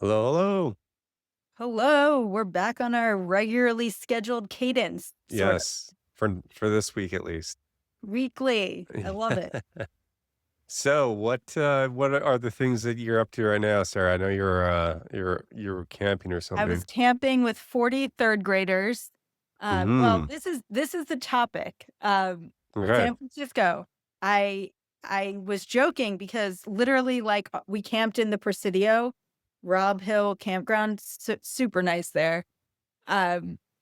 Hello, hello. Hello, we're back on our regularly scheduled cadence, sort of Yes, for this week at least. weekly. I love it. So, what are the things that you're up to right now, Sarah? I know you're camping or I was something. camping with 40 third graders. Well, Mhm. this is the topic. Okay. San Francisco. I I was joking because literally, like, we camped in the Presidio, Rob Hill campground, super nice there.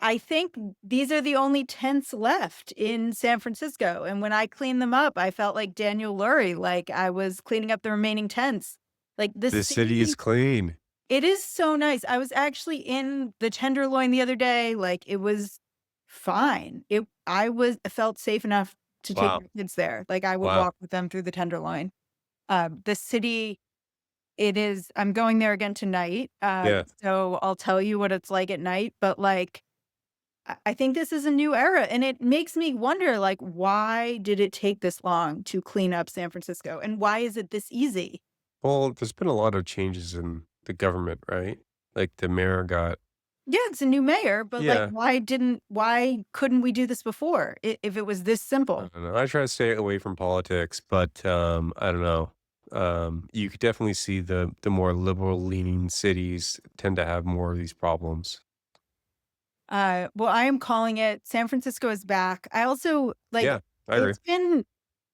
I think these are the only tents left in San Francisco, and when I cleaned them up, I felt like Daniel Lurie, like I was cleaning up the remaining tents. Like, the The city is city clean. it is so nice. I was actually in the Tenderloin the other day, like, it was fine. I felt safe enough to take Wow. my kids there, like, I would Wow. walk with them through the Tenderloin. The city it is I'm going there again tonight, Yeah. so I'll tell you what it's like at night, but, like, I think this is a new era, and it makes me wonder, like, why did it take this long to clean up San Francisco, and why is it this easy? Well, there's been a lot of changes in the government, right? Like the mayor got Yeah, it's a new mayor, but, like, yeah. why couldn't we do this before if it was this I simple? don't know. I try to stay away from politics, but I don't know. You could definitely see the more liberal leaning cities tend to have more of these problems. Well, I am calling it San Francisco is back. I also like, Yeah, I agree. it's been,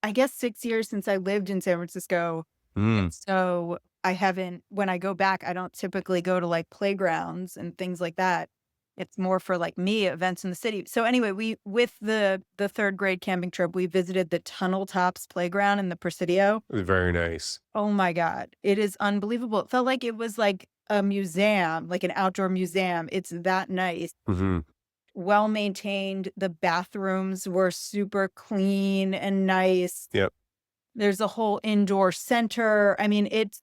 I guess, 6 years since I lived in San Francisco, Mm, and so I haven't when I go back, I don't typically go to, like, playgrounds and things like that. It's more for, like, me, events in the city. So, anyway, we with the 3rd grade camping trip, we visited the Tunnel Tops playground in the Presidio. very nice. Oh my god, it is unbelievable. It felt like it was like a museum, like an outdoor museum. It's that nice, Mhm. well maintained. The bathrooms were super clean and nice. Yep. There's a whole indoor center. I mean, it's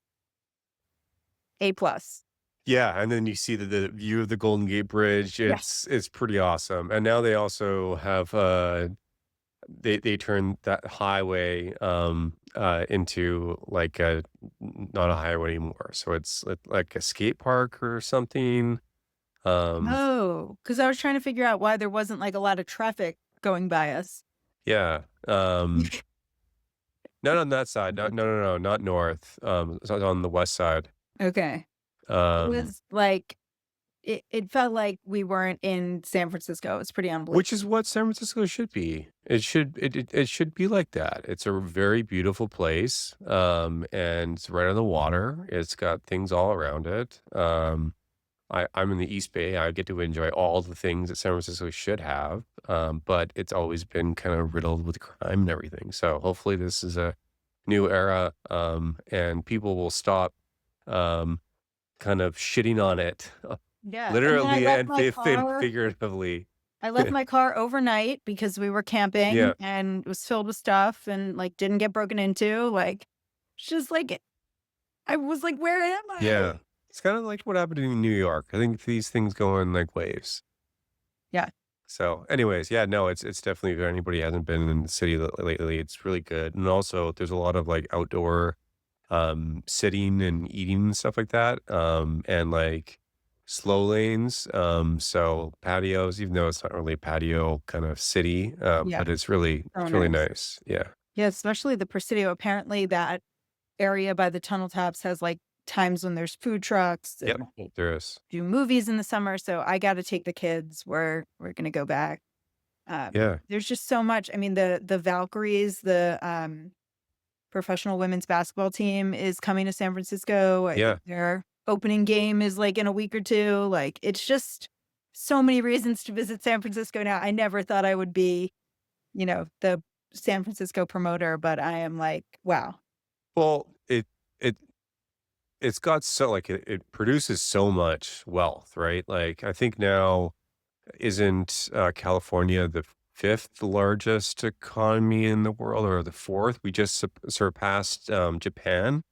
A plus. Yeah, and then you see the view of the Golden Gate Bridge. Yes. It's pretty awesome. And now they also have they turned that highway into like a not a highway anymore. So it's like a skate park or something. Um Oh, because I was trying to figure out why there wasn't, like, a lot of traffic going by us. yeah. Not on that side. No, not north. It's on the west side. Okay. It Um was like it felt like we weren't in San Francisco. It's pretty Which unbelievable. is what San Francisco should be. It should be like that. It's a very beautiful place, and it's right on the water. It's got things all around it. I'm in the East Bay. I get to enjoy all the things that San Francisco should have, but it's always been kind of riddled with crime and everything. So hopefully this is a new era, and people will stop um, kind of shitting on it, Yeah, and then literally and figuratively. I left my car overnight because we were camping Yeah. and it was filled with stuff and, like, didn't get broken into, like, it's just like I was like, "Where am Yeah. I?" It's kinda like what happened in New York. I think these things go in, like, waves. Yeah. So, anyways, yeah, no, it's definitely if anybody hasn't been in the city lately, it's really good, and also, there's a lot of, like, outdoor, sitting and eating and stuff like that, and, like, slow lanes, so patios, even though it's not really a patio kind of city, Yeah, but so it's really nice. nice. Yeah. Yeah, especially the Presidio. Apparently, that area by the tunnel tops has, like, times when there's food trucks Yep. and they There is. do movies in the summer, so I gotta take the kids. We're gonna go back. Yeah. There's just so much. I mean, the Valkyries, professional women's basketball team is coming to San Francisco. I think Yeah. their opening game is, like, in a week or 2. Like, it's just so many reasons to visit San Francisco now. I never thought I would be, the San Francisco promoter, but I am like, wow. Well, it it's got so like, it produces so much wealth, right? Like, I think now isn't, California the 5th largest economy in the world or the 4th? We just surpassed, Japan.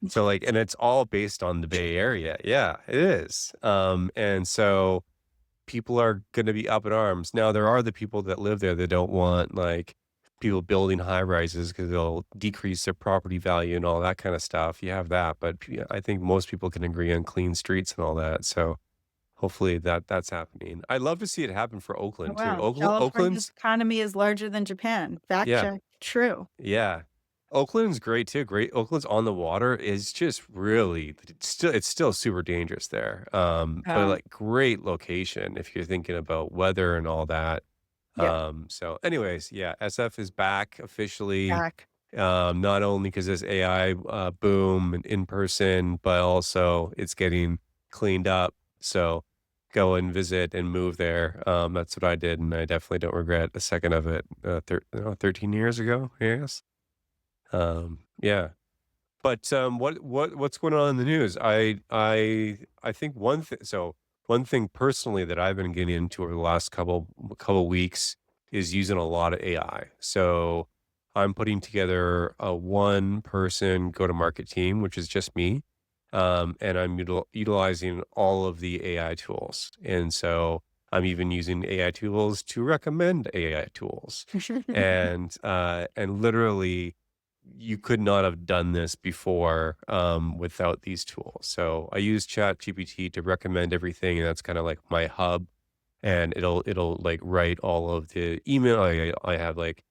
So, like and it's all based on the Bay Area. Yeah, it is. And so people are gonna be up in arms. Now there are the people that live there that don't want, like, people building high rises because they'll decrease their property value and all that kind of stuff. You have that, but I think most people can agree on clean streets and all that. So hopefully that's happening. I'd love to see it happen for Oh, Oakland too. wow. California's Oakland's economy is larger than Japan. Fact yeah, check. True. yeah. Oakland's great too. Great. Oakland's on the water is just really it's still super dangerous there. But Um, like great location if you're thinking about weather and all that. yeah, So anyways, yeah, SF is back officially. back. Not only because this AI boom and in person, but also it's getting cleaned up. So go and visit and move there. That's what I did, and I definitely don't regret a second of it. 13 years ago, yes. Yeah. But what's going on in the news? I think one thing personally that I've been getting into over the last couple weeks is using a lot of AI. So I'm putting together a one person go to market team, which is just me. And I'm utilizing all of the AI tools. And so I'm even using AI tools to recommend AI tools. And literally you could not have done this before without these tools. So I use Chat GPT to recommend everything, and that's kind of like my hub. And it'll like write all of the email. I have like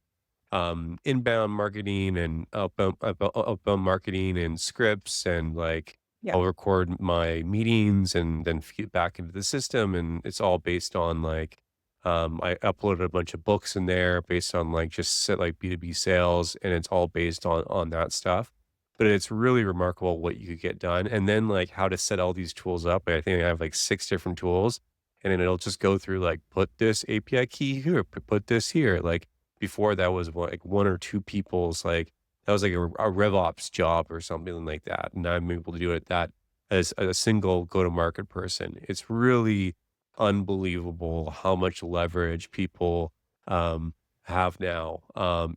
inbound marketing and outbound marketing and scripts and like Yeah. I'll record my meetings and then feed back into the system and it's all based on like I uploaded a bunch of books in there based on like just like B2B sales and it's all based on that stuff. But it's really remarkable what you could get done and then like how to set all these tools up. I think I have like 6 different tools and then it'll just go through like put this API key here, put this here. Like before that was what, like 1 or 2 people's like that was like a RevOps job or something like that. And I'm able to do it that as a single go-to-market person. It's really unbelievable how much leverage people have now.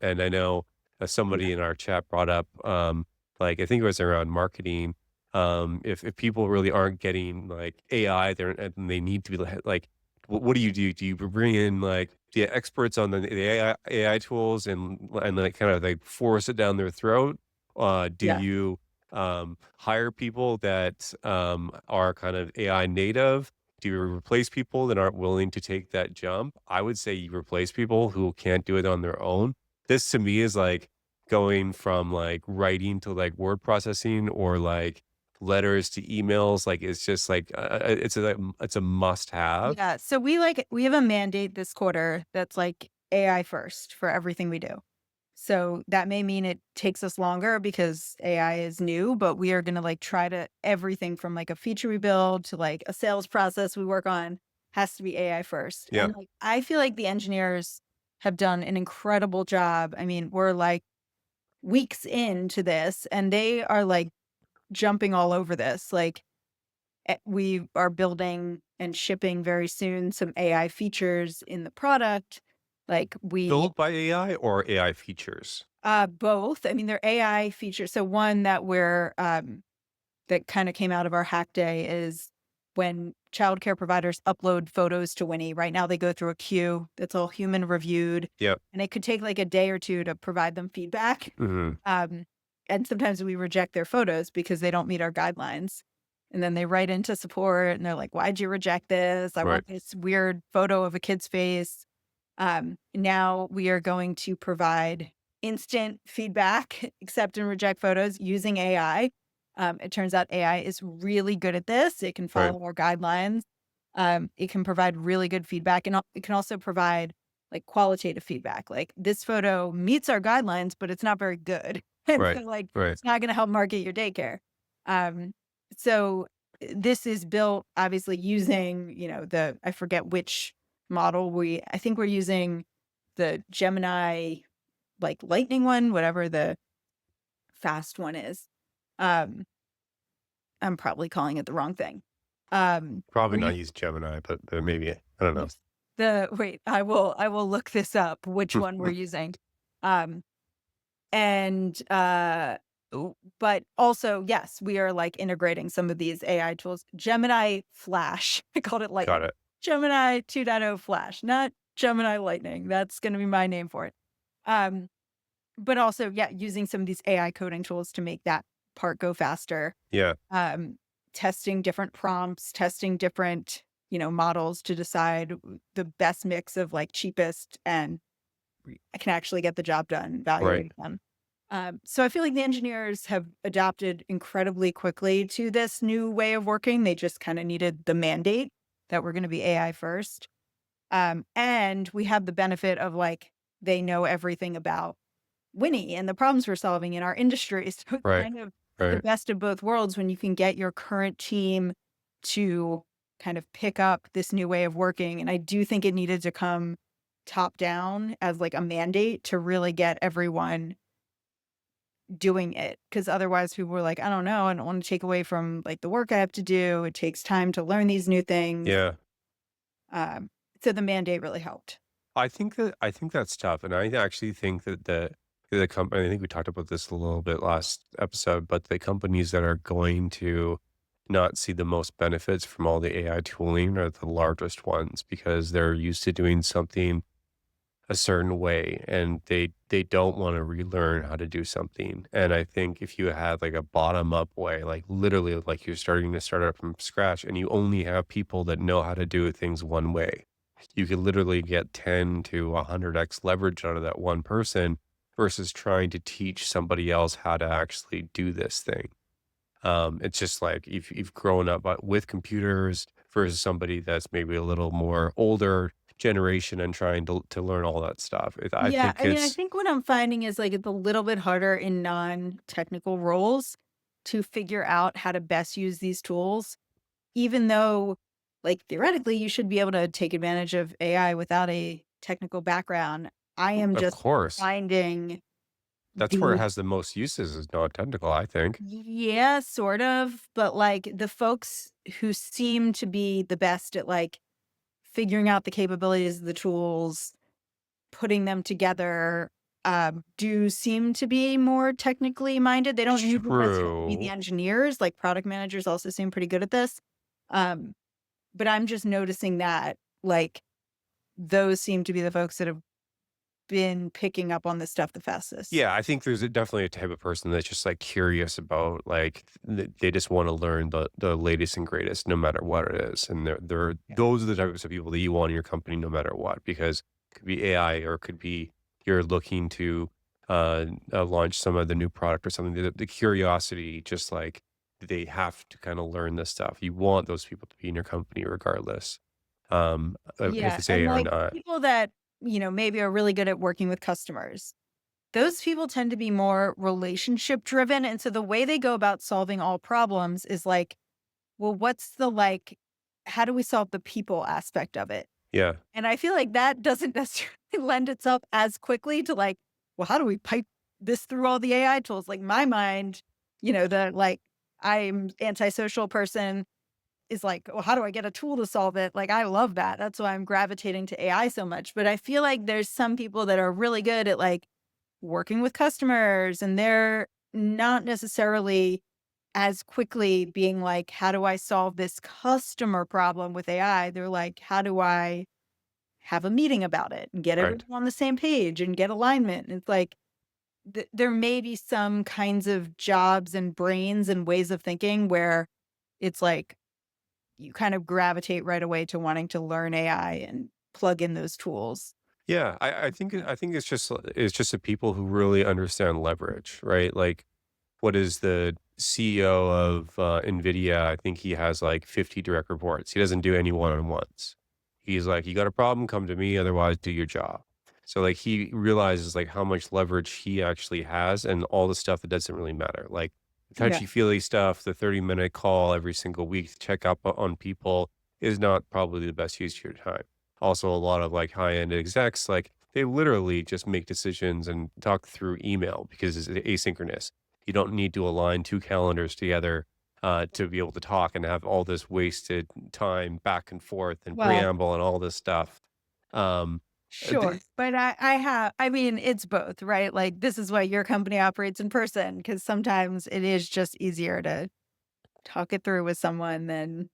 And I know Yeah. somebody in our chat brought up like I think it was around marketing. If people really aren't getting like AI, they're and they need to be like what do you do? Do you bring in like the experts on the AI tools and like kind of like force it down their throat? Do Yeah. you hire people that are kind of AI native? Do you replace people that aren't willing to take that jump? I would say you replace people who can't do it on their own. This to me is like going from like writing to like word processing or like letters to emails. Like it's just like it's a must have. Yeah. So we have a mandate this quarter that's like AI first for everything we do. So that may mean it takes us longer because AI is new, but we are going to like try to everything from like a feature we build to like a sales process we work on has to be AI first. Yeah. And like I feel like the engineers have done an incredible job. I mean, we're like weeks into this and they are like jumping all over this. Like we are building and shipping very soon some AI features in the product. Like we Built by AI or AI features? both. I mean, they're AI features. So one that we're that kind of came out of our hack day is when childcare providers upload photos to Winnie. Right now, they go through a queue that's all human reviewed, Yep. and it could take like a day or two to provide them feedback. Mhm. Um, and sometimes we reject their photos because they don't meet our guidelines. And then they write into support and they're like, "Why'd you reject this? I Right. want this weird photo of a kid's face." Now we are going to provide instant feedback, accept and reject photos using AI. It turns out AI is really good at this. It can Right. follow our guidelines. It can provide really good feedback, and it can also provide like qualitative feedback. Like this photo meets our guidelines, but it's not very good, and Right. so like Right. it's not going to help market your daycare. Um, so this is built obviously using the I forget which model I think we're using the Gemini, like, Lightning one, whatever the fast one is. Um, I'm probably calling it the wrong thing. Probably We're u not use Gemini, but maybe I don't know. yes. The wait, I will look this up, which one we're using. Um, and, but also, yes, we are, like, integrating some of these AI tools. Gemini Flash, I called it Got Lightning. it. Gemini 2.0 Flash, not Gemini Lightning. That's gonna be my name for it. Um, but also, yeah, using some of these AI coding tools to make that part go faster. Yeah, Um, Testing different prompts, testing different, models to decide the best mix of like cheapest and I can actually get the job done, right, evaluating them. So I feel like the engineers have adapted incredibly quickly to this new way of working. They just kind of needed the mandate that we're going to be AI first. And we have the benefit of like they know everything about Winnie and the problems we're solving in our industry. So it's right, kind of the right. best of both worlds when you can get your current team to kind of pick up this new way of working. And I do think it needed to come top down as like a mandate to really get everyone doing it. Cause otherwise people were like, I don't know, I don't want to take away from like the work I have to do. It takes time to learn these new things. Yeah. Um, so the mandate really helped. I think that's tough, and I actually think that the company I think we talked about this a little bit last episode, but the companies that are going to not see the most benefits from all the AI tooling are the largest ones because they're used to doing something a certain way and they don't want to relearn how to do something. And I think if you had like a bottom up way, like literally like you're starting to start up from scratch and you only have people that know how to do things one way, you could literally get 10 to 100x leverage out of that one person versus trying to teach somebody else how to actually do this thing. It's just like if you've grown up with computers versus somebody that's maybe a little more older generation and trying to learn all that stuff. I Yeah, think I mean, I it's think what I'm finding is like it's a little bit harder in non-technical roles to figure out how to best use these tools, even though, like, theoretically, you should be able to take advantage of AI without a technical background. I am of just course finding that's where it the has the most uses is non-technical, I think. yeah, sort of, but like the folks who seem to be the best at like figuring out the capabilities of the tools, putting them together, do seem to be more technically minded. They don't need to necessarily be the True. engineers, like, product managers also seem pretty good at this. Um, but I'm just noticing that, like, those seem to be the folks that have been picking up on this stuff the fastest. Yeah, I think there's definitely a type of person that's just like curious about like they just want to learn the latest and greatest no matter what it is. And they're Yeah. those are the types of people that you want in your company no matter what, because it could be AI or it could be you're looking to launch some of the new product or something. The curiosity, just like they have to kind of learn this stuff. You want those people to be in your company regardless, if Yeah, it's and, AI or like, not. people that, maybe are really good at working with customers, those people tend to be more relationship driven, and so the way they go about solving all problems is like, well, what's the, like how do we solve the people aspect of it? Yeah, And I feel like that doesn't necessarily lend itself as quickly to like, well, how do we pipe this through all the AI tools? Like my mind, the like I'm antisocial person is like, well, how do I get a tool to solve it? Like I love that. That's why I'm gravitating to AI so much. But I feel like there's some people that are really good at like working with customers and they're not necessarily as quickly being like, how do I solve this customer problem with AI? They're like, how do I have a meeting about it and get right. everyone on the same page and get alignment. And it's like there may be some kinds of jobs and brains and ways of thinking where it's like you kind of gravitate right away to wanting to learn AI and plug in those tools. Yeah, I think it's just the people who really understand leverage, right? Like, what is the CEO of NVIDIA? I think he has like 50 direct reports. He doesn't do any one-on-ones. He's like, you got a problem, come to me, otherwise do your job. So like he realizes like how much leverage he actually has and all the stuff that doesn't really matter. Like the Yeah. touchy-feely stuff, the 30-minute call every single week to check up on people is not probably the best use of your time. Also, a lot of like high-end execs, like they literally just make decisions and talk through email because it's asynchronous. You don't need to align 2 calendars together, to be able to talk and have all this wasted time back and forth and Well, preamble and all this stuff. Um, sure. the But I mean, it's both, right? Like this is why your company operates in person because sometimes it is just easier to talk it through with someone than,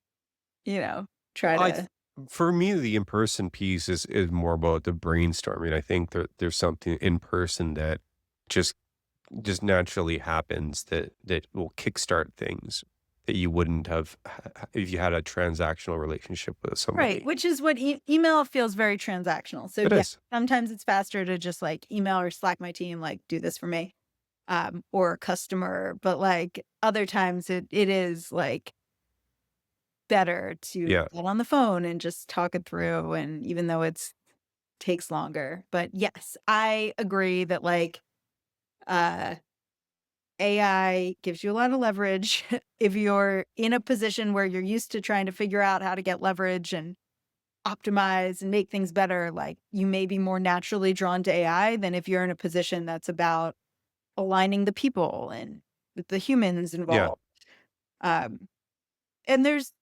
try I th to. For me, the in-person piece is more about the brainstorming. I think there's something in person that just just naturally happens that will kickstart things that you wouldn't have if you had a transactional relationship with Right, somebody. which is what email feels very transactional. So, It yeah, is. sometimes it's faster to just, like, email or Slack my team, like, "Do this for me," or a customer, but, like, other times it is, like, better to Yeah. get on the phone and just talk it through, and even though it's takes longer. But, yes, I agree that, like, uh, AI gives you a lot of leverage. If you're in a position where you're used to trying to figure out how to get leverage and optimize and make things better, like, you may be more naturally drawn to AI than if you're in a position that's about aligning the people and the humans Yeah. involved. Um, and there's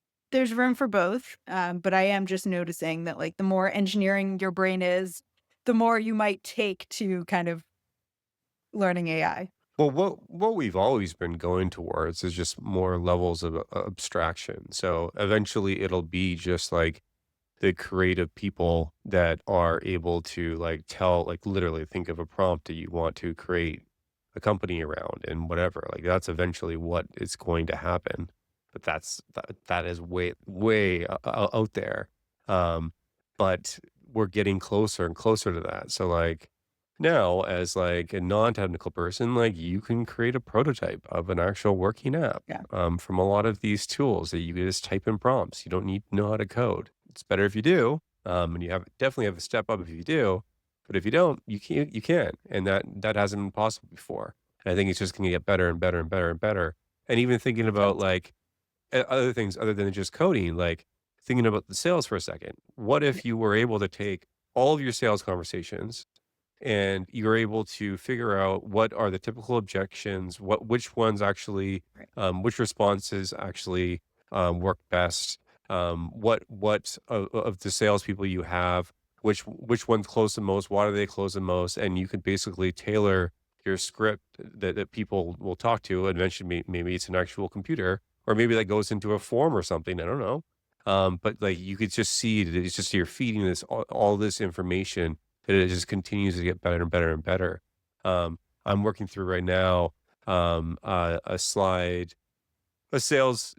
room for both, but I am just noticing that, like, the more engineering your brain is, the more you might take to kind of learning AI. Well, what we've always been going towards is just more levels of abstraction. So eventually it'll be just like the creative people that are able to like tell, like literally think of a prompt that you want to create a company around and whatever. Like that's eventually what is going to happen. But that is way out there. Um, but we're getting closer and closer to that. So like now, as like a non-technical person, like you can create a prototype of an actual working app Yeah. from a lot of these tools that you can just type in prompts. You don't need to know how to code. It's better if you do, and you have definitely have a step up if you do. But if you don't, you can't. You can, and that hasn't been possible before. And I think it's just going to get better and better and better and better. And even thinking So about like other things other than just coding, like thinking about the sales for a second. What yeah, if you were able to take all of your sales conversations and you're able to figure out what are the typical objections, which ones actually, right. which responses actually work best, what of the salespeople you have, which ones close the most, why do they close the most, and you can basically tailor your script that people will talk to, and eventually maybe it's an actual computer, or maybe that goes into a form or something. I don't know. But like you could just see that it's just you're feeding this all this information that it just continues to get better and better and better. I'm working through right now a slide, a sales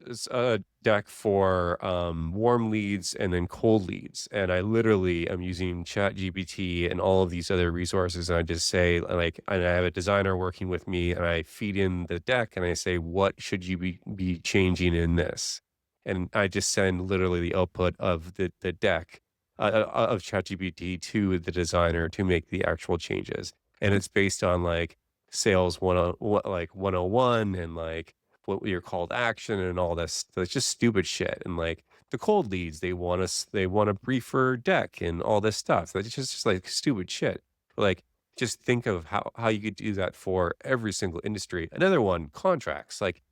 deck for warm leads and then cold leads, and I literally am using Chat GPT and all of these other resources, and I just say like, and I have a designer working with me, and I feed in the deck, and I say, what should you be changing in this? And I just send literally the output of the deck of ChatGPT to the designer to make the actual changes. And it's based on like sales like 101 and like what your call to action and all this. So it's just stupid shit. And like the cold leads, they want a briefer deck and all this stuff. That's just like stupid shit. Like just think of how you could do that for every single industry. Another one, contracts. Like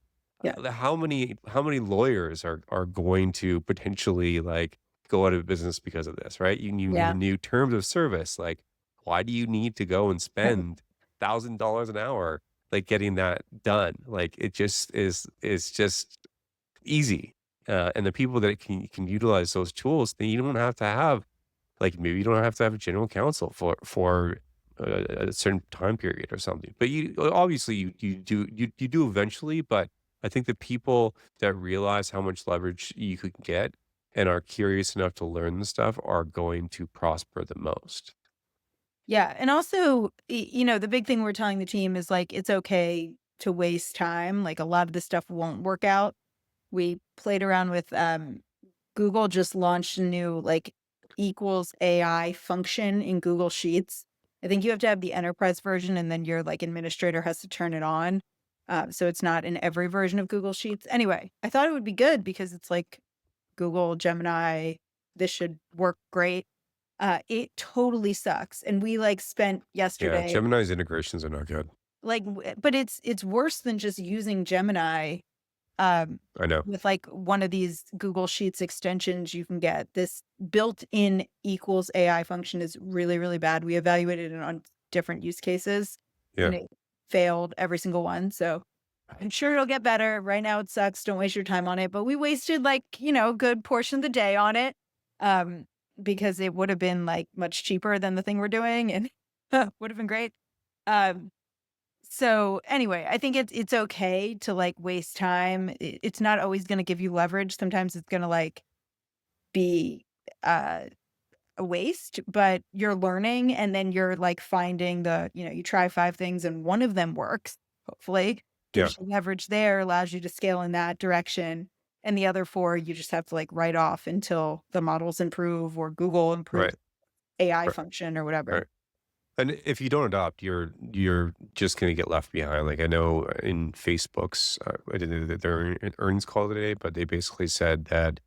Yeah. how many lawyers are going to potentially like go out of business because of this, right? You Yeah. new terms of service. Like, why do you need to go and spend $1,000 an hour like getting that done? Like, it just is just easy. And the people that can utilize those tools, then you don't have to have like, maybe you don't have to have a general counsel for a certain time period or something. But you obviously you do eventually, but I think the people that realize how much leverage you could get and are curious enough to learn the stuff are going to prosper the most. Yeah, and also, the big thing we're telling the team is, like, it's okay to waste time, like, a lot of this stuff won't work out. We played around with, Google just launched a new, like, equals AI function in Google Sheets. I think you have to have the enterprise version, and then your, like, administrator has to turn it on, so it's not in every version of Google Sheets. Anyway, I thought it would be good because it's, like, Google, Gemini, this should work great. It totally sucks, and we, like, spent Yeah, yesterday Gemini's integrations are not good. like, but it's worse than just using Gemini, um, I know. with, like, one of these Google Sheets extensions you can get. This built-in equals AI function is really, really bad. We evaluated it on different use cases, Yeah. and it failed every single one, so I'm sure it'll get better. Right now, it sucks, don't waste your time on it, but we wasted, like, a good portion of the day on it. um, because it would have been like much cheaper than the thing we're doing and would have been great. Um, so anyway, I think it's okay to like waste time. It's not always going to give you leverage. Sometimes it's going to like be uh a waste, but you're learning and then you're like finding you try 5 things and one of them works, hopefully, Yeah. gives you leverage there, allows you to scale in that direction. And the other four, you just have to like write off until the models improve or Google improves Right. AI Right. function or whatever. Right. And if you don't adopt, you're just gonna get left behind. Like I know in Facebook's, I didn't know their earnings call today, but they basically said that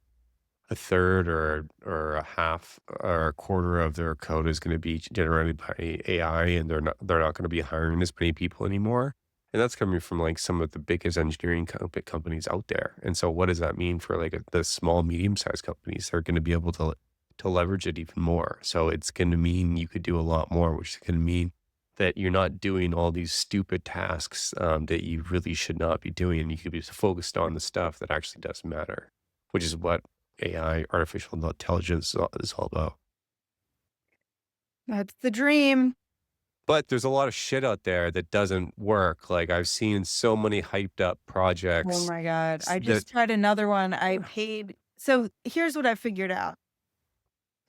a third or a half or a quarter of their code is going to be generated by AI, and they're not going to be hiring as many people anymore. And that's coming from like some of the biggest engineering companies out there. And so, what does that mean for like the small, medium sized companies? They're going to be able to leverage it even more. So it's going to mean you could do a lot more, which is going to mean that you're not doing all these stupid tasks that you really should not be doing. And you could be focused on the stuff that actually does matter, which is what AI, artificial intelligence is all about. That's the dream. But there's a lot of shit out there that doesn't work. Like I've seen so many hyped up Oh projects my God. I that just tried another one. I paid. So here's what I figured out.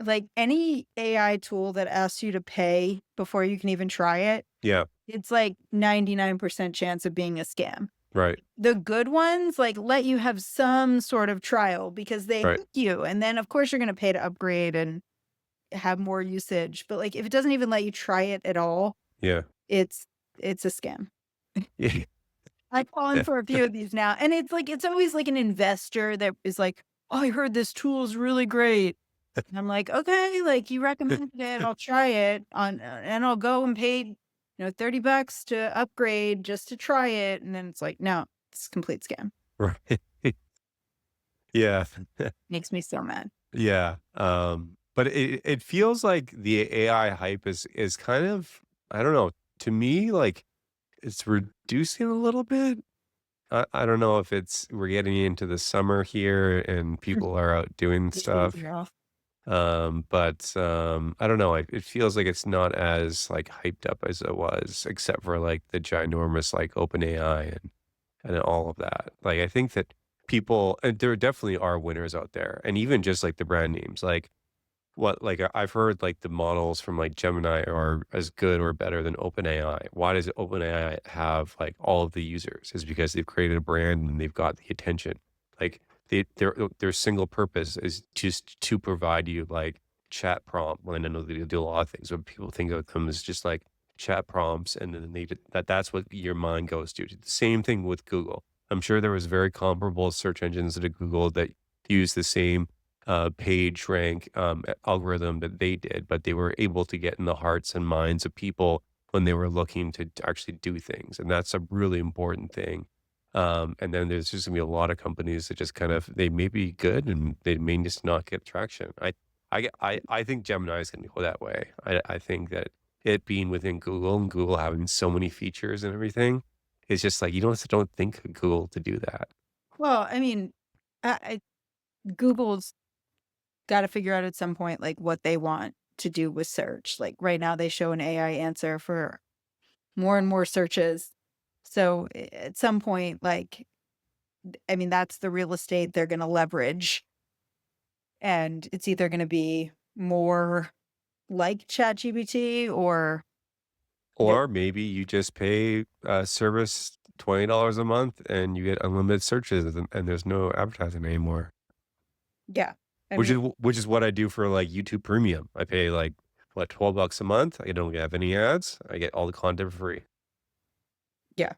Like any AI tool that asks you to pay before you can even try it, yeah, it's like 99% chance of being a scam. right, The good ones, like, let you have some sort of trial because they right, hook you, and then, of course, you're gonna pay to upgrade and have more usage, but, like, if it doesn't even let you try it at all, yeah, it's it's a scam. yeah, I've fallen yeah, for a few of these now, and it's like it's always like an investor that is like, "Oh, I heard this tool is really great." And I'm like, "Okay, like, you recommended it, I'll try it on and I'll go and pay, 30 bucks to upgrade just to try it," and then it's like, "No, it's a complete scam." right, yeah, Makes me so mad. yeah. But it feels like the AI hype is kind of, I don't know, to me like it's reducing a little bit. I don't know if it's we're getting into the summer here and people are out doing These days stuff. are off. I don't know. It feels like it's not as like hyped up as it was, except for like the ginormous like OpenAI and all of that. Like I think that people, and there definitely are winners out there, and even just like the brand names, like I've heard like the models from like Gemini are as good or better than OpenAI. Why does OpenAI have like all of the users? Is because they've created a brand and they've got the attention. Like their single purpose is just to provide you like chat prompt. Well, I know they do a lot of things, but people think of them as just like chat prompts, and then that's what your mind goes to. The same thing with Google. I'm sure there was very comparable search engines to Google that use the same page rank algorithm that they did, but they were able to get in the hearts and minds of people when they were looking to actually do things, and that's a really important thing. And then there's just gonna be a lot of companies that just kind of they may be good and they may just not get traction. I think Gemini is gonna go that way. I think that it being within Google and Google having so many features and everything, it's just like you don't think of Google to do that. Well, I mean, Google's gotta figure out at some point, like, what they want to do with search. Like, right now, they show an AI answer for more and more searches. So, at some point, like, I mean, that's the real estate they're gonna leverage, and it's either gonna be more like ChatGPT or the Or maybe you just pay a service $20 a month and you get unlimited searches and there's no advertising anymore. yeah. I mean, Which is what I do for like YouTube Premium. I pay like what, $12 a month. I don't have any ads. I get all the content for free. yeah,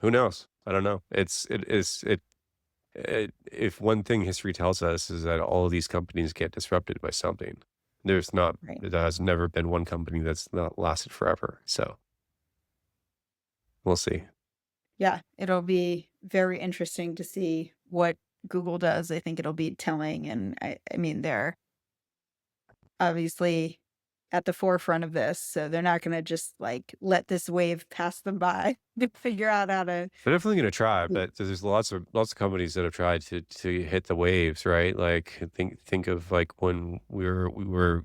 Who knows? I don't know. If one thing history tells us is that all of these companies get disrupted by something. right. There has never been one company that's not lasted forever. So we'll see. Yeah, it'll be very interesting to see what Google does. I think it'll be telling, and I mean, they're obviously at the forefront of this, so they're not gonna just, like, let this wave pass them by to figure out how to. They're definitely gonna try, but there's lots of companies that have tried to hit the waves, right? Like, think of, like, when we were,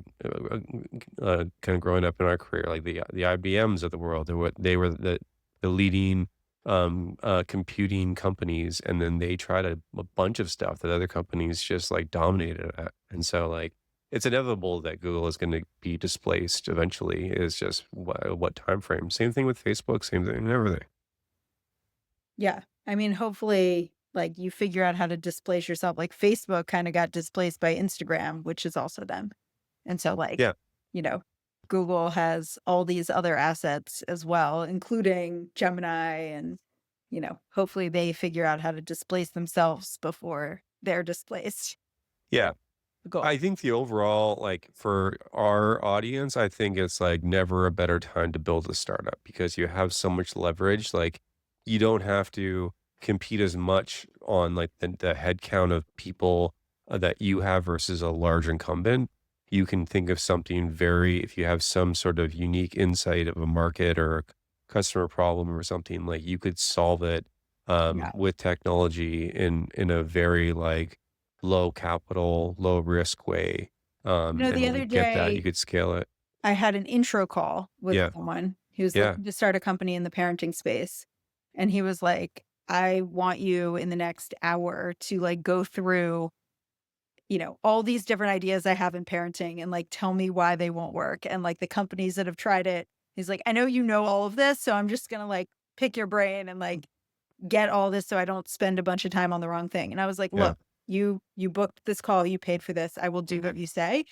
kinda growing up in our career, like, the IBMs of the world. They were the leading, computing companies, and then they tried a bunch of stuff that other companies just, like, dominated at, and so, like, it's inevitable that Google is gonna be displaced eventually. It's just what time frame. Same thing with Facebook, same thing and everything. Yeah. I mean, hopefully, like, you figure out how to displace yourself. Like, Facebook kinda got displaced by Instagram, which is also them. And so, like, Yeah. you know, Google has all these other assets as well, including Gemini and, hopefully they figure out how to displace themselves before they're displaced. Yeah. That's the goal. I think the overall, like, for our audience, I think it's, like, never a better time to build a startup because you have so much leverage. Like, you don't have to compete as much on, like, the head count of people, that you have versus a large incumbent. You can think of something very if you have some sort of unique insight of a market or a customer problem or something, like, you could solve it, Yeah. with technology in a very, like, low capital, low risk way, and The when other you get that, you day could scale it. I had an intro call with Yeah, someone who's yeah, looking to start a company in the parenting space. And he was like, I want you in the next hour to like go through, all these different ideas I have in parenting and like tell me why they won't work. And like the companies that have tried it. He's like, I know you know all of this. So I'm just going to like pick your brain and like get all this so I don't spend a bunch of time on the wrong thing. And I was like, yeah. look, you booked this call, you paid for this. I will do what you say.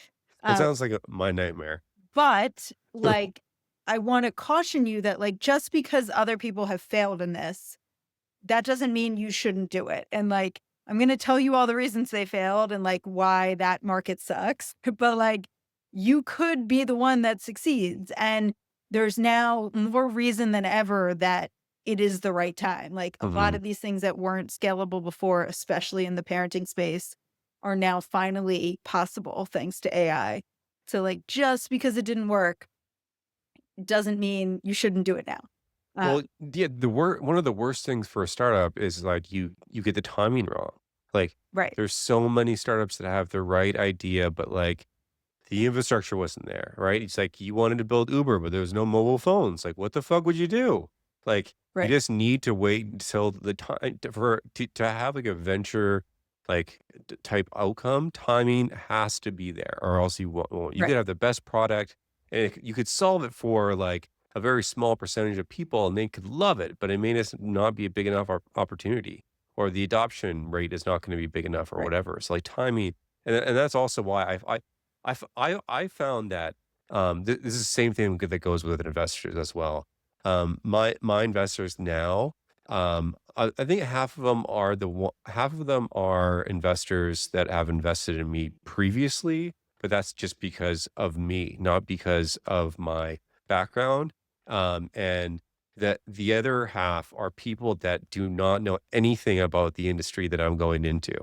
It Uh, sounds like my nightmare. but, like, I wanna caution you that, like, just because other people have failed in this, that doesn't mean you shouldn't do it, and, like, I'm gonna tell you all the reasons they failed and, like, why that market sucks, but, like, you could be the one that succeeds, and there's now more reason than ever that it is the right time. Like, a lot Mhm. of these things that weren't scalable before, especially in the parenting space, are now finally possible thanks to AI. So, like, just because it didn't work doesn't mean you shouldn't do it now. Uh, Well, yeah, one of the worst things for a startup is, like, you get the timing wrong. Like, right, there's so many startups that have the right idea, but, like, the infrastructure wasn't there, right? It's like you wanted to build Uber, but there was no mobile phones. Like, what the fuck would you do? Like, you right, just need to wait until the time to have like a venture like type outcome. Timing has to be there, or else you right, could have the best product, and you could solve it for like a very small percentage of people, and they could love it, but it may just not be a big enough opportunity, or the adoption rate is not going to be big enough, or right. whatever. So like timing, and that's also why I found that, this is the same thing that goes with investors as well. My investors now, I think half of them are investors that have invested in me previously, but that's just because of me, not because of my background. And that the other half are people that do not know anything about the industry that I'm going into.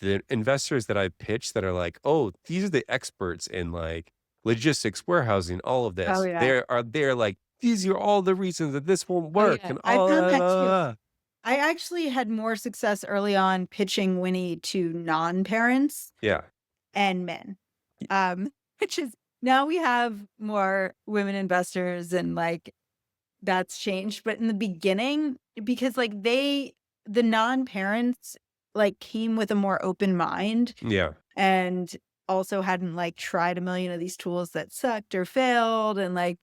The investors that I pitch that are like, "Oh, these are the experts in, like, logistics, warehousing, all of Oh, this." yeah. They're like, "These are all the reasons that this won't Oh, work," yeah. and I all found that too. that. I actually had more success early on pitching Winnie to non-parents Yeah. and men, which is now we have more women investors and, like, that's changed, but in the beginning, because, like, the non-parents, like, came with a more open mind Yeah. and also hadn't, like, tried a million of these tools that sucked or failed, and, like,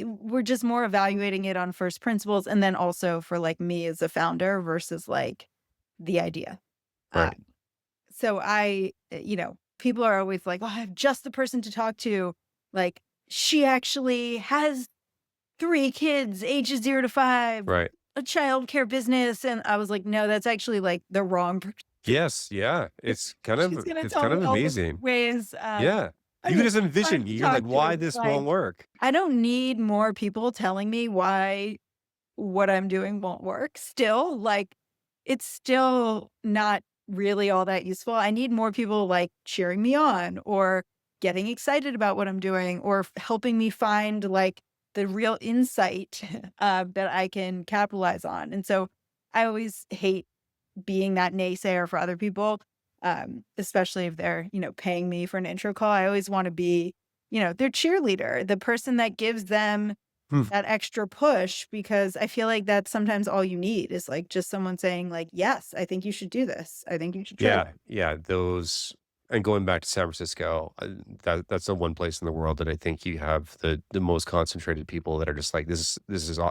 we're just more evaluating it on first principles, and then also for, like, me as a founder versus, like, the idea. Uh, Right. so people are always like, "Oh, I have just the person to talk to." Like, "She actually has 3 kids, ages 0 to 5, Right. a childcare business," and I was like, "No, that's actually, like, the wrong person." Yes, yeah. She's gonna It's tell kind me of all the amazing. ways, Yeah. I You can mean, just fun envision, to you're like, talk "Why to, this won't like, work?" I don't need more people telling me why what I'm doing won't work still, like, it's still not really all that useful. I need more people, like, cheering me on or getting excited about what I'm doing or helping me find like the real insight that I can capitalize on. And so I always hate being that naysayer for other people, especially if they're, paying me for an intro call. I always want to be, their cheerleader, the person that gives them Hmm. that extra push, because I feel like that's sometimes all you need is like just someone saying like, "Yes, I think you should do this. I think you should try." Yeah, yeah, those and going back to San Francisco, that's the one place in the world that I think you have the most concentrated people that are just like, this is aw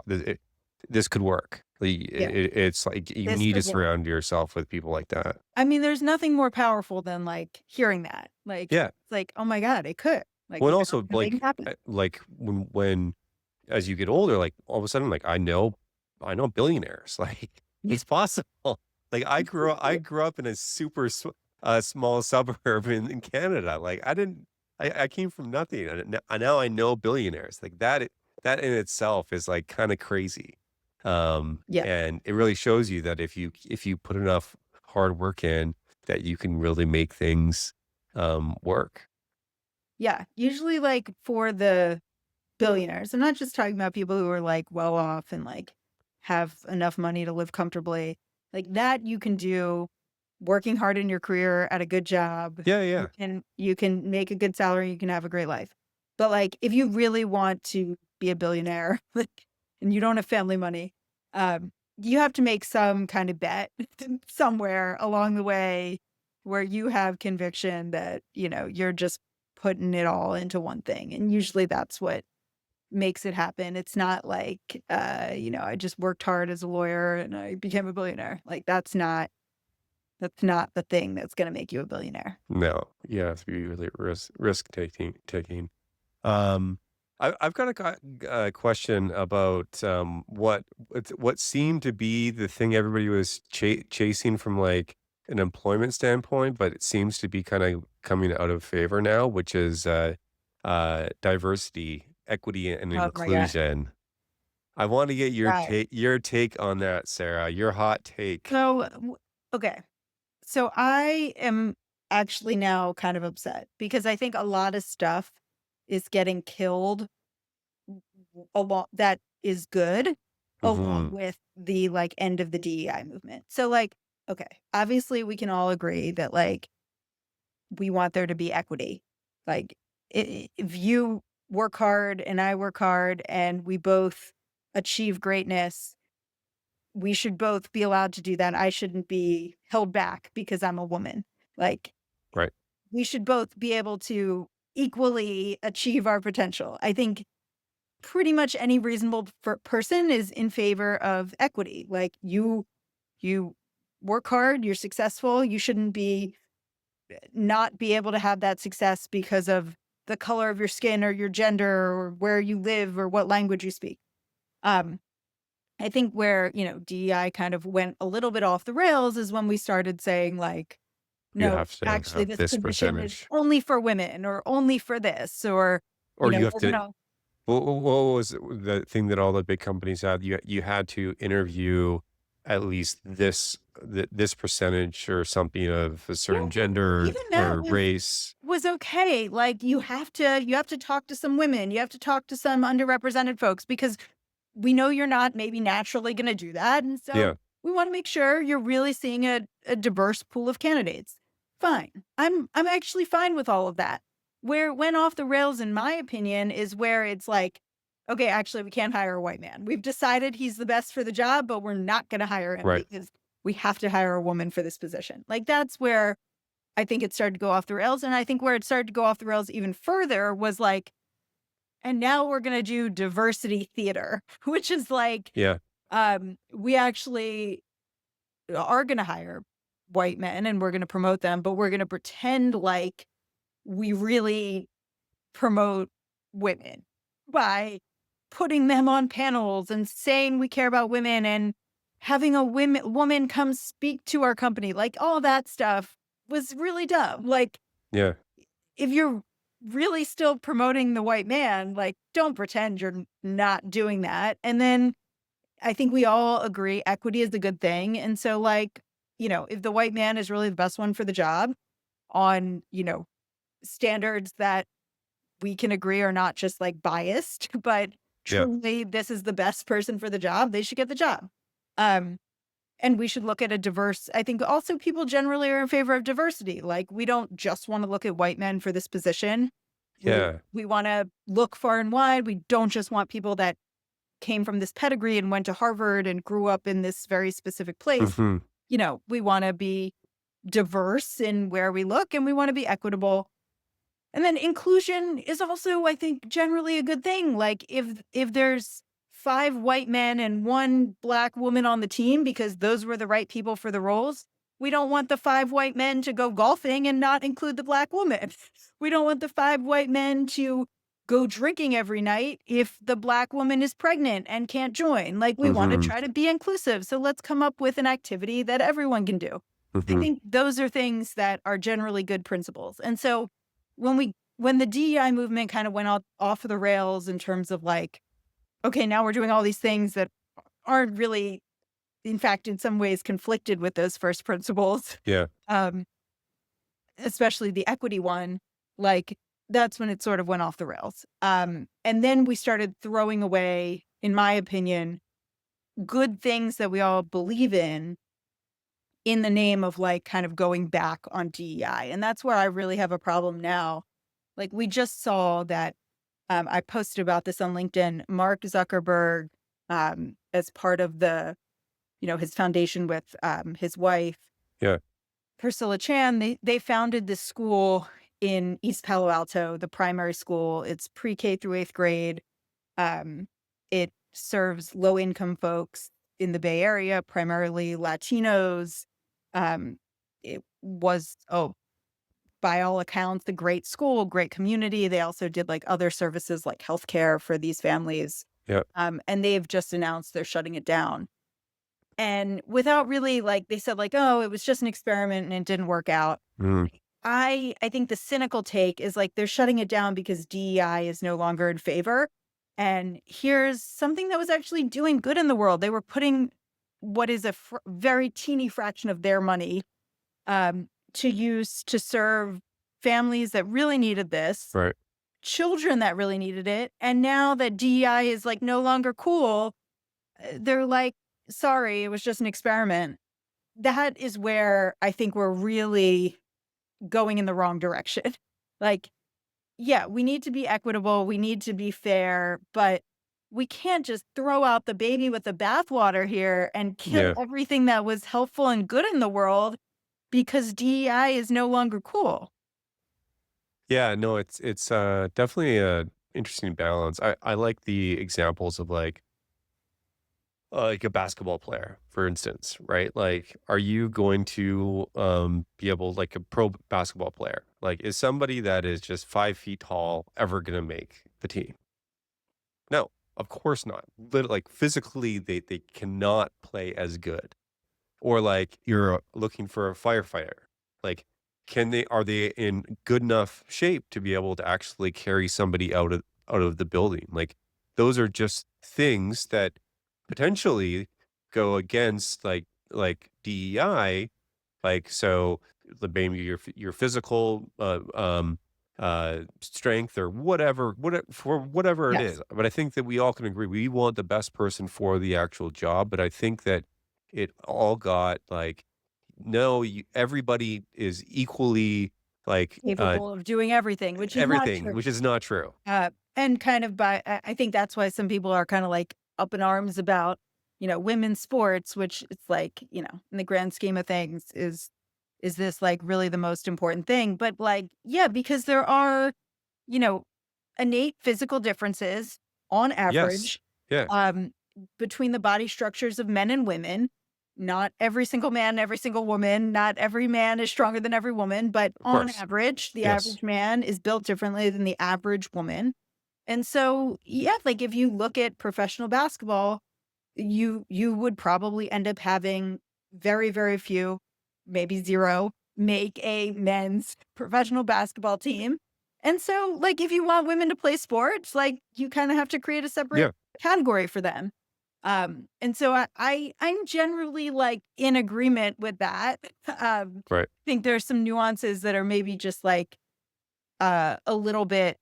this could work." Yeah, It's like you this need to could work. surround yourself with people like that. I mean, there's nothing more powerful than like hearing that. Like Yeah. it's like, "Oh my god, it could." Like, Well, and also, and make it happen. like, when as you get older, like, all of a sudden, like, I know billionaires, like, it's possible. Like, I grew up in a small suburb in Canada, like, I came from nothing, and now I know billionaires, like, that in itself is, like, kinda crazy, Yeah. and it really shows you that if you put enough hard work in, that you can really make things, work. Yeah. Usually like for the billionaires. I'm not just talking about people who are like well off and like have enough money to live comfortably. Like that you can do working hard in your career at a good job. Yeah, You yeah. can you can make a good salary, you can have a great life. But like if you really want to be a billionaire, like and you don't have family money, you have to make some kind of bet somewhere along the way where you have conviction that, you're just putting it all into one thing. And usually that's what makes it happen. It's not like, I just worked hard as a lawyer and I became a billionaire. Like that's not the thing that's gonna make you a billionaire. No, you have to be really risk taking. Um, I've got a question about what seemed to be the thing everybody was chasing from like an employment standpoint, but it seems to be kind of coming out of favor now, which is diversity, equity, and Oh my god. inclusion. I want to get Right. your take on that, Sarah. Your hot take. So, okay. So I am actually now kind of upset because I think a lot of stuff is getting killed along that is good along Hmm. with the like end of the DEI movement. So like, okay, obviously we can all agree that like we want there to be equity. Like if you work hard and I work hard and we both achieve greatness, we should both be allowed to do that. I shouldn't be held back because I'm a woman. Like Right. we should both be able to equally achieve our potential. I think pretty much any reasonable person is in favor of equity. Like you work hard, you're successful, you shouldn't be not be able to have that success because of the color of your skin or your gender or where you live or what language you speak. Um I think where, DEI kind of went a little bit off the rails is when we started saying like, You no, have to actually have this this position is percentage, only for women or only for this or, or you have we're to. gonna What was the thing that all the big companies had? You had to interview at least this percentage or something of a yeah, certain gender even that or race. was okay. Like you have to talk to some women, you have to talk to some underrepresented folks because we know you're not maybe naturally gonna do that, and so Yeah, we wanna make sure you're really seeing a diverse pool of candidates. Fine. I'm actually fine with all of that. Where it went off the rails, in my opinion, is where it's like, "Okay, actually, we can't hire a white man. We've decided he's the best for the job, but we're not gonna hire him right. because we have to hire a woman for this position." Like, that's where I think it started to go off the rails, and I think where it started to go off the rails even further was like, "And now we're gonna do diversity theater," which is like, Yeah, we actually are gonna hire white men and we're gonna promote them, but we're gonna pretend like we really promote women by putting them on panels and saying we care about women and having a woman come speak to our company. Like all that stuff was really dumb. Like yeah, if you're really still promoting the white man, like don't pretend you're not doing that. And then I think we all agree equity is a good thing. And so like, if the white man is really the best one for the job on, standards that we can agree are not just like biased, but Yeah. truly this is the best person for the job, they should get the job. Um, and we should look at a diverse I think also people generally are in favor of diversity. Like we don't just want to look at white men for this position. We Yeah. we want to look far and wide. We don't just want people that came from this pedigree and went to Harvard and grew up in this very specific place. Mhm. We want to be diverse in where we look and we want to be equitable. And then inclusion is also, I think, generally a good thing. Like if there's 5 white men and 1 black woman on the team because those were the right people for the roles, we don't want the 5 white men to go golfing and not include the black woman. We don't want the 5 white men to go drinking every night if the black woman is pregnant and can't join. Like we want to Mhm. try to be inclusive. So let's come up with an activity that everyone can do. I Mhm. think those are things that are generally good principles. And so when the DEI movement kind of went off of the rails in terms of like, okay, now we're doing all these things that aren't really, in fact, in some ways conflicted with those first principles, Yeah. um, especially the equity one, like that's when it sort of went off the rails. And then we started throwing away, in my opinion, good things that we all believe in the name of like kind of going back on DEI. And that's where I really have a problem now. Like we just saw that I posted about this on LinkedIn. Mark Zuckerberg, as part of his foundation with his wife, Yeah. Priscilla Chan, they founded this school in East Palo Alto, the primary school. It's pre-K through 8th grade. Um, it serves low income folks in the Bay Area, primarily Latinos. Um, it was, by all accounts, a great school, great community. They also did like other services like healthcare for these families. Yeah. And they've just announced they're shutting it down. And without really like they said like, oh, it was just an experiment and it didn't work out. Mm. I think the cynical take is like they're shutting it down because DEI is no longer in favor. And here's something that was actually doing good in the world. They were putting what is a very teeny fraction of their money to use to serve families that really needed this, Right. children that really needed it. And now that DEI is like no longer cool, they're like, sorry, it was just an experiment. That is where I think we're really going in the wrong direction. Like, yeah, we need to be equitable, we need to be fair, but we can't just throw out the baby with the bathwater here and kill Yeah. everything that was helpful and good in the world because DEI is no longer cool. Yeah, no, it's definitely a interesting balance. I like the examples of like a basketball player, for instance, right? Like, are you going to be able like a pro basketball player? Like, is somebody that is just 5 feet tall ever gonna make the team? No, of course not. Like physically, they cannot play as good. Or like you're looking for a firefighter. Like, are they in good enough shape to be able to actually carry somebody out of the building? Like those are just things that potentially go against DEI. Like so maybe your physical strength or whatever it Yes. is. But I think that we all can agree we want the best person for the actual job. But I think that it all got like, no, everybody is equally like Capable of doing everything, which is not everything, true. which is not true. And kind of I think that's why some people are kind of like up in arms about, women's sports, which it's like, in the grand scheme of things is this like really the most important thing? But like, yeah, because there are, you know, innate physical differences on Yes. average Yeah. um, between the body structures of men and women. Not every single man, every single woman, not every man is stronger than every woman, but Of on course. average, the Yes. average man is built differently than the average woman. And so, yeah, like if you look at professional basketball, you would probably end up having very, very few, maybe zero, make a men's professional basketball team. And so, like, if you want women to play sports, like you kind of have to create a separate Yeah. category for them. And so I'm generally like in agreement with that. Right. I think there's some nuances that are maybe just like a little bit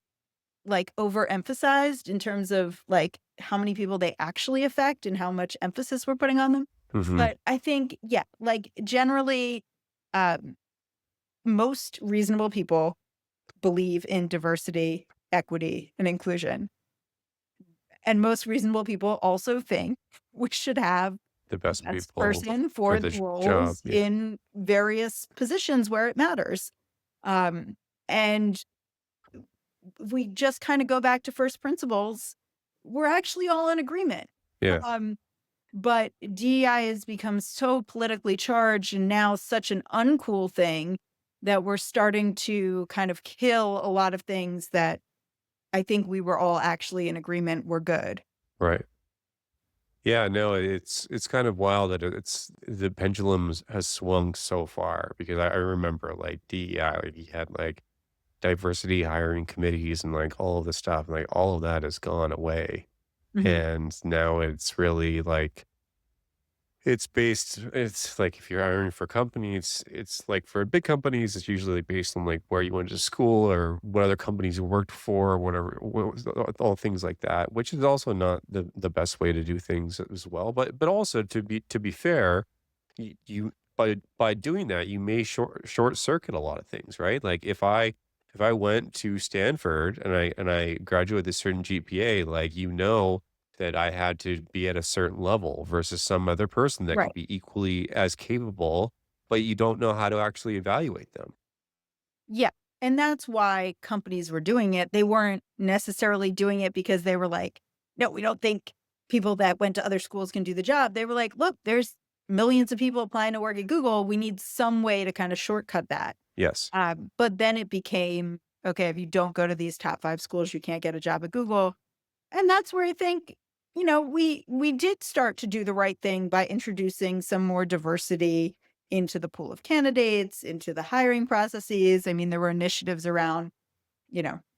like overemphasized in terms of like how many people they actually affect and how much emphasis we're putting on them. Mhm. But I think, yeah, like generally, um, most reasonable people believe in diversity, equity, and inclusion. And most reasonable people also think we should have The the best best people person for for the the job, roles yeah. in various positions where it matters. Um, and we just kind of go back to first principles. We're actually all in agreement. Yeah, Um, but DEI has become so politically charged and now such an uncool thing that we're starting to kind of kill a lot of things that I think we were all actually in agreement were good. right. Yeah, no, it's kind of wild that it's the pendulums has swung so far because I remember, like, DEI, like, he had, like, diversity hiring committees and, like, all of this stuff, and, like, all of that has gone away, Mhm. and now it's really, like it's like if you're hiring for companies, it's like for big companies, it's usually based on like where you went to school or what other companies you worked for, or whatever, all things like that, which is also not the best way to do things as well. But also to be fair, you by doing that, you may short circuit a lot of things, right? Like if I went to Stanford and I graduated with a certain GPA, like that I had to be at a certain level versus some other person that could Right. be equally as capable, but you don't know how to actually evaluate them. Yeah. And that's why companies were doing it. They weren't necessarily doing it because they were like, no, we don't think people that went to other schools can do the job. They were like, look, there's millions of people applying to work at Google. We need some way to kind of shortcut that. Yes. But then it became okay, if you don't go to these top 5 schools, you can't get a job at Google. And that's where I think, we did start to do the right thing by introducing some more diversity into the pool of candidates, into the hiring processes. I mean, there were initiatives around,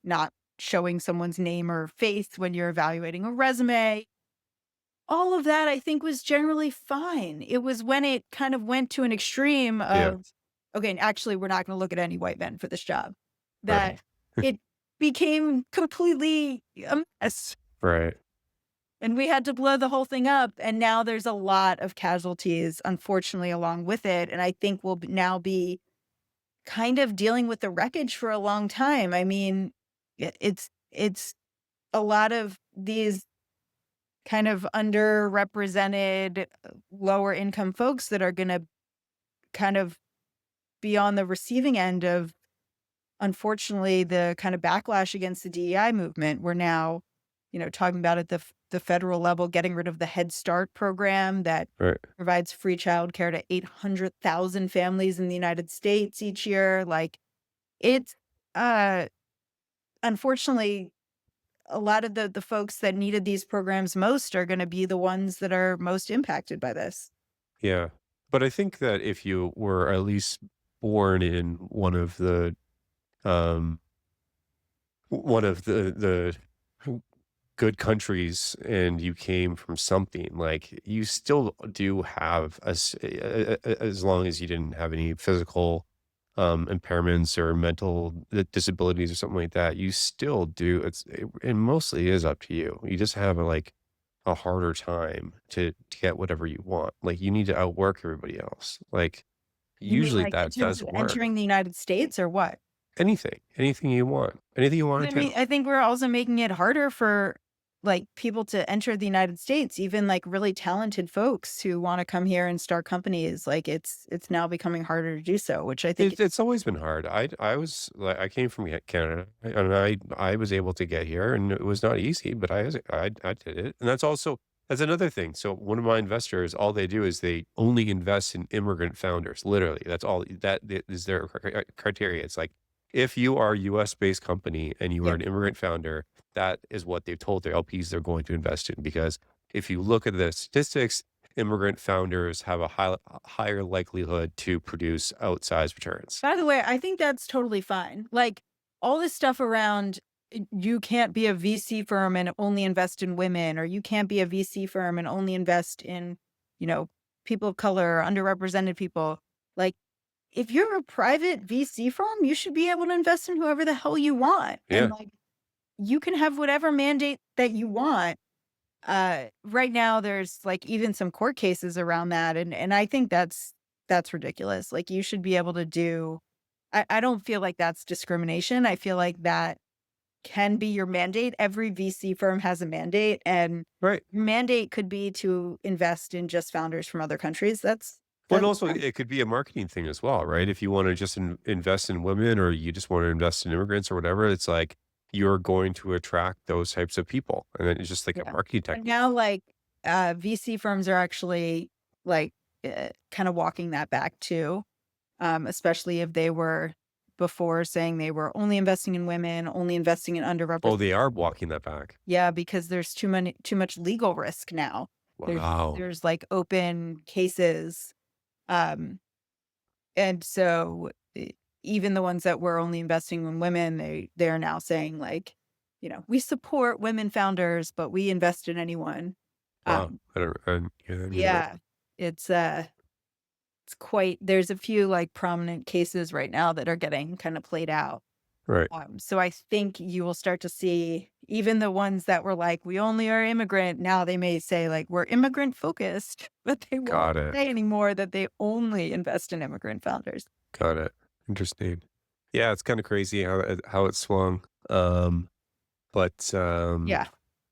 not showing someone's name or face when you're evaluating a resume. All of that I think was generally fine. It was when it kind of went to an extreme Yeah. of, okay, actually, we're not going to look at any white men for this job, that Right. it became completely a mess. Right. And we had to blow the whole thing up, and now there's a lot of casualties, unfortunately, along with it, and I think we'll now be kind of dealing with the wreckage for a long time. I mean, it's a lot of these kind of underrepresented, lower income folks that are gonna kind of be on the receiving end of, unfortunately, the kind of backlash against the DEI movement. We're now, talking about at the federal level, getting rid of the Head Start program that Right. provides free childcare to 800,000 families in the United States each year. Like it's uh unfortunately a lot of the folks that needed these programs most are going to be the ones that are most impacted by this. Yeah. But I think that if you were at least born in um one of the good countries and you came from something, like, you still do have as long as you didn't have any physical, impairments or mental disabilities or something like that, you still do it mostly is up to you. You just have, a harder time to get whatever you want. Like, you need to outwork everybody else. Like, You mean usually like in that terms does of work. entering the United States or what? Anything you want. Anything you But wanna I mean, do. I think we're also making it harder for, like, people to enter the United States, even, like, really talented folks who wanna come here and start companies, like, it's now becoming harder to do so, which I think It's always been hard. I was like I came from Canada, and I was able to get here, and it was not easy, but I did it, and that's another thing. So one of my investors, all they do is they only invest in immigrant founders. Literally, that's all that is their criteria. It's like if you are a U.S.-based company and you are yeah. an immigrant founder, that is what they've told their LPs they're going to invest in. Because if you look at the statistics, immigrant founders have a higher likelihood to produce outsized returns. By the way, I think that's totally fine. Like, all this stuff around, you can't be a VC firm and only invest in women, or you can't be a VC firm and only invest in, you know, people of color or underrepresented people. Like, if you're a private VC firm, you should be able to invest in whoever the hell you want. And Yeah. like you can have whatever mandate that you want. Right now there's like even some court cases around that. And I think that's ridiculous. Like you should be able to do I don't feel like that's discrimination. I feel like that can be your mandate. Every VC firm has a mandate, and Right. your mandate could be to invest in just founders from other countries. Well, and That's also fine. it could be a marketing thing as well, right? If you want to just invest in women or you just want to invest in immigrants or whatever, it's like you're going to attract those types of people. And then it's just like a Yeah. marketing And technique. now, like, VC firms are actually like kind of walking that back too, especially if they were before saying they were only investing in women, only investing in Oh, underrepresented. they are walking that back. Yeah, because there's too much legal risk now. There's Wow. there's like open cases. Um, And so, even the ones that were only investing in women, they're now saying like, "We support women founders, but we invest in anyone." Wow. Um, Yeah, I didn't hear that. yeah, it's, it's quite there's a few, like, prominent cases right now that are getting kinda played out. Right. So I think you will start to see even the ones that were like, "We only are immigrant," now they may say, like, "We're immigrant focused," but they won't Got it. say anymore that they only invest in immigrant founders. Got it. Interesting. Yeah, it's kind of crazy how it swung. But Yeah.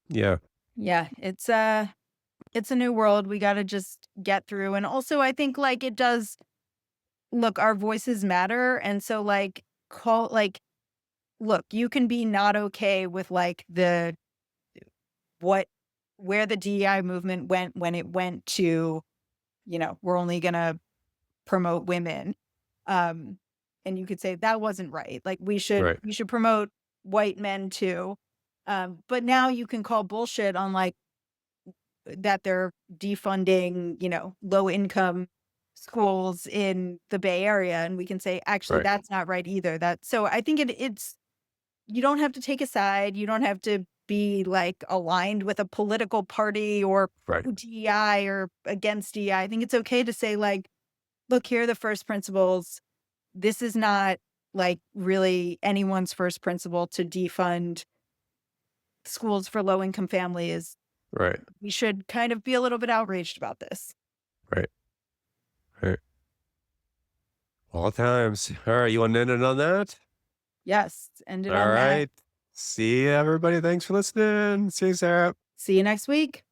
yeah, Yeah, it's a new world. We gotta just get through. And also I think like it does look, our voices matter. And so like look, you can be not okay with like what where the DEI movement went when it went to, we're only gonna promote women. Um, and you could say that wasn't right. Like right, we should promote white men too. But now you can call bullshit on like that they're defunding, low income schools in the Bay Area, and we can say, "Actually, right, that's not right either." So I think it's you don't have to take a side, you don't have to be, like, aligned with a political party or pro right, DEI or against DEI. I think it's okay to say, like, "Look, here are the first principles. This is not, like, really anyone's first principle to defund schools for low income families. right, We should kind of be a little bit outraged about this." right, right. All times. All right, you want to end it on that? Yes, ended All on that. right. See you, everybody. Thanks for listening. See you, Sarah. See you next week.